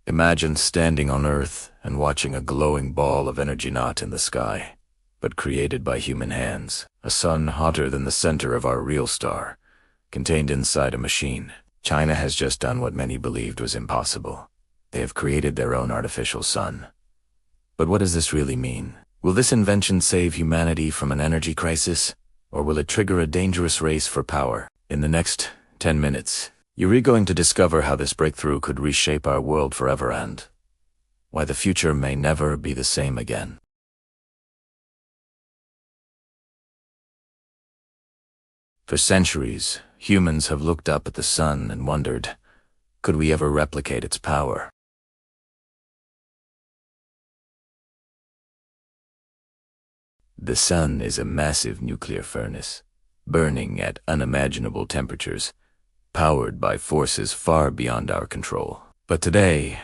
Imagine standing on Earth and watching a glowing ball of energy not in the sky, but created by human hands. A sun hotter than the center of our real star, contained inside a machine. China has just done what many believed was impossible. They have created their own artificial sun. But what does this really mean? Will this invention save humanity from an energy crisis, or will it trigger a dangerous race for power? In the next 10 minutes, you're going to discover how this breakthrough could reshape our world forever and why the future may never be the same again. For centuries, humans have looked up at the sun and wondered, could we ever replicate its power? The sun is a massive nuclear furnace, burning at unimaginable temperatures, powered by forces far beyond our control. But today,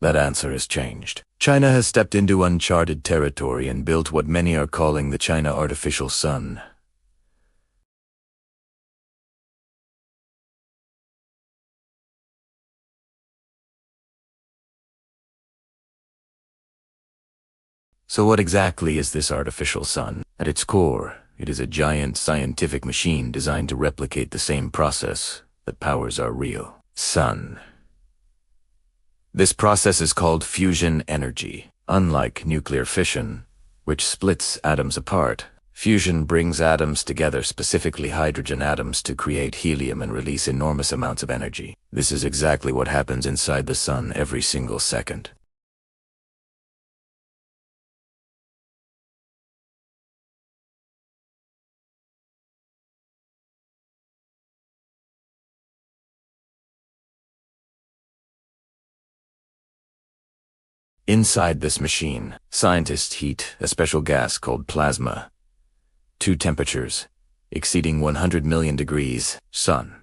that answer has changed. China has stepped into uncharted territory and built what many are calling the China artificial sun. So what exactly is this artificial sun? At its core, it is a giant scientific machine designed to replicate the same process that powers our real sun. This process is called fusion energy. Unlike nuclear fission, which splits atoms apart, fusion brings atoms together, specifically hydrogen atoms, to create helium and release enormous amounts of energy. This is exactly what happens inside the sun every single second. Inside this machine, scientists heat a special gas called plasma to temperatures exceeding 100 million degrees sun.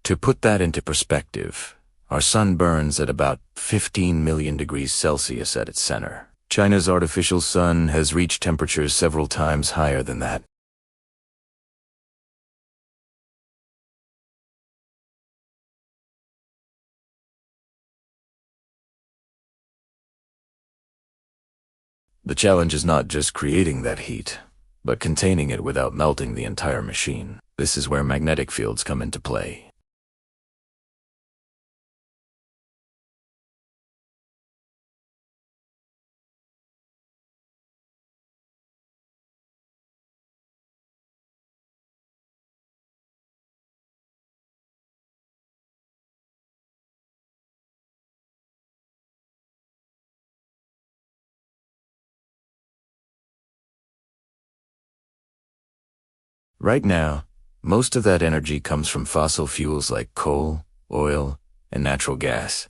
To put that into perspective, our sun burns at about 15 million degrees Celsius at its center. China's artificial sun has reached temperatures several times higher than that. The challenge is not just creating that heat, but containing it without melting the entire machine. This is where magnetic fields come into play. Right now, most of that energy comes from fossil fuels like coal, oil, and natural gas.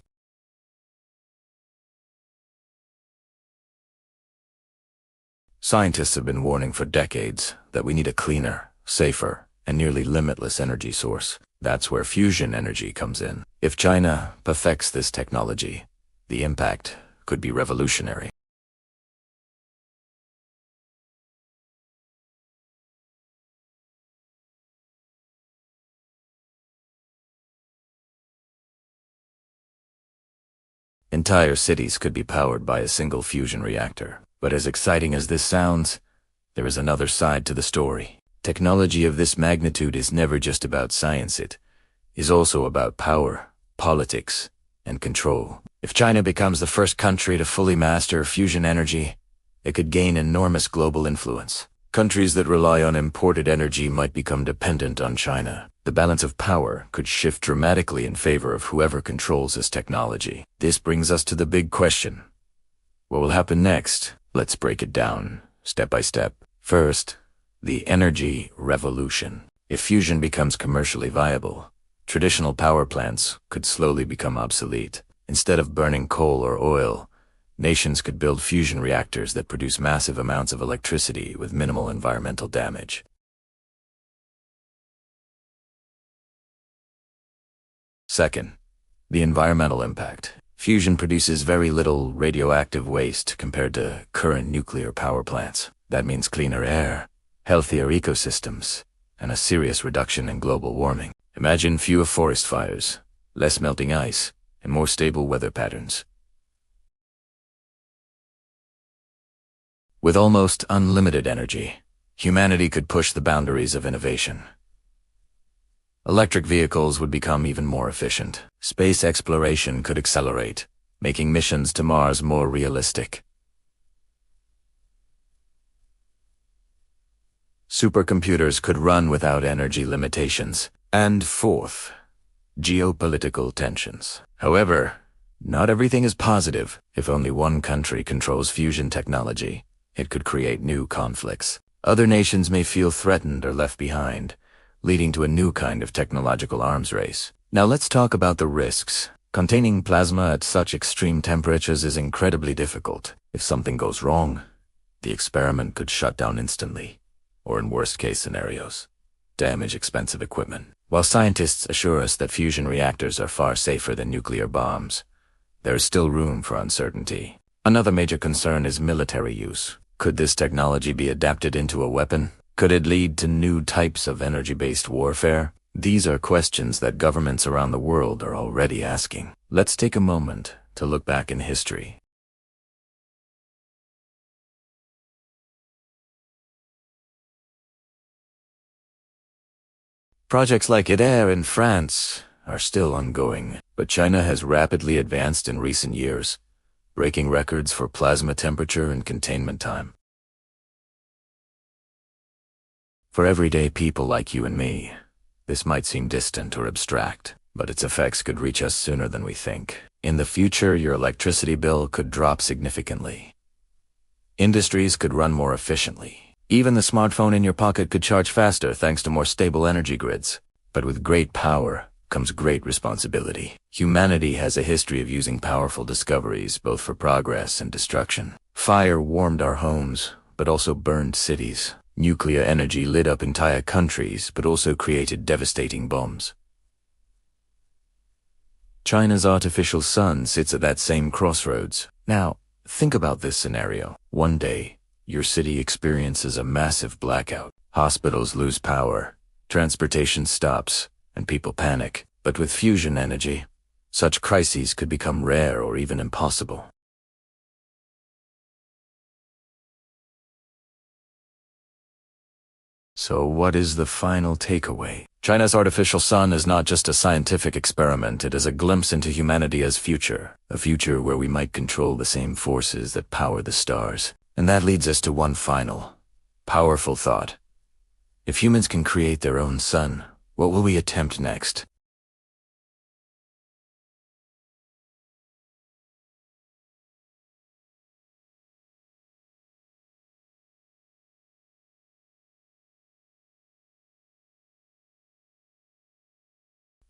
Scientists have been warning for decades that we need a cleaner, safer, and nearly limitless energy source. That's where fusion energy comes in. If China perfects this technology, the impact could be revolutionary. Entire cities could be powered by a single fusion reactor. But as exciting as this sounds, there is another side to the story. Technology of this magnitude is never just about science. It is also about power, politics, and control. If China becomes the first country to fully master fusion energy, it could gain enormous global influence. Countries that rely on imported energy might become dependent on China. The balance of power could shift dramatically in favor of whoever controls this technology. This brings us to the big question. What will happen next? Let's break it down, step by step. First, the energy revolution. If fusion becomes commercially viable, traditional power plants could slowly become obsolete. Instead of burning coal or oil, nations could build fusion reactors that produce massive amounts of electricity with minimal environmental damage. Second, the environmental impact. Fusion produces very little radioactive waste compared to current nuclear power plants. That means cleaner air, healthier ecosystems, and a serious reduction in global warming. Imagine fewer forest fires, less melting ice, and more stable weather patterns. With almost unlimited energy, humanity could push the boundaries of innovation. Electric vehicles would become even more efficient. Space exploration could accelerate, making missions to Mars more realistic. Supercomputers could run without energy limitations. And fourth, geopolitical tensions. However, not everything is positive. If only one country controls fusion technology, it could create new conflicts. Other nations may feel threatened or left behind, leading to a new kind of technological arms race. Now let's talk about the risks. Containing plasma at such extreme temperatures is incredibly difficult. If something goes wrong, the experiment could shut down instantly, or in worst-case scenarios, damage expensive equipment. While scientists assure us that fusion reactors are far safer than nuclear bombs, there is still room for uncertainty. Another major concern is military use. Could this technology be adapted into a weapon? Could it lead to new types of energy-based warfare? These are questions that governments around the world are already asking. Let's take a moment to look back in history. Projects like ITER in France are still ongoing, but China has rapidly advanced in recent years, breaking records for plasma temperature and containment time. For everyday people like you and me, this might seem distant or abstract, but its effects could reach us sooner than we think. In the future, your electricity bill could drop significantly. Industries could run more efficiently. Even the smartphone in your pocket could charge faster thanks to more stable energy grids. But with great power comes great responsibility. Humanity has a history of using powerful discoveries both for progress and destruction. Fire warmed our homes, but also burned cities. Nuclear energy lit up entire countries, but also created devastating bombs. China's artificial sun sits at that same crossroads. Now, think about this scenario. One day, your city experiences a massive blackout. Hospitals lose power, transportation stops, and people panic. But with fusion energy, such crises could become rare or even impossible. So what is the final takeaway? China's artificial sun is not just a scientific experiment, it is a glimpse into humanity's future. A future where we might control the same forces that power the stars. And that leads us to one final, powerful thought. If humans can create their own sun, what will we attempt next?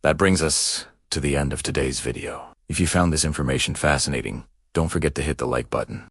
That brings us to the end of today's video. If you found this information fascinating, don't forget to hit the like button.